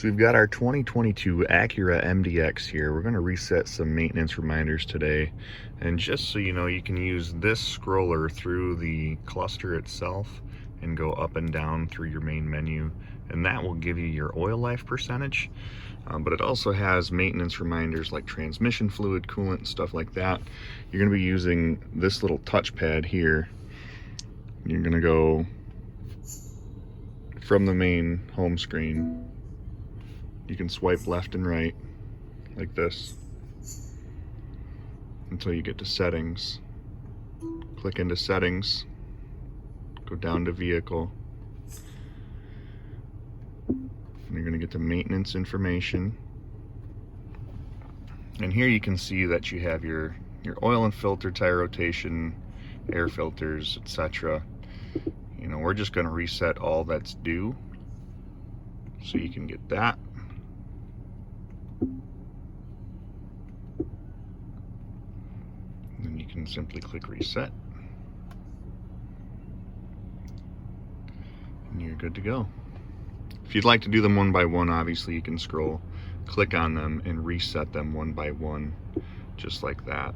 So we've got our 2022 Acura MDX here. We're going to reset some maintenance reminders today. And just so you know, you can use this scroller through the cluster itself and go up and down through your main menu. And that will give you your oil life percentage. But it also has maintenance reminders like transmission fluid, coolant, and stuff like that. You're going to be using this little touchpad here. You're going to go from the main home screen. You can swipe left and right like this until you get to settings. Click into settings, go down to vehicle, and you're going to get to maintenance information. And here you can see that you have your oil and filter, tire rotation, air filters, etc. You know, we're just going to reset all that's due, so you can get that. Then you can simply click reset, and you're good to go. If you'd like to do them one by one, obviously you can scroll, click on them, and reset them one by one, just like that.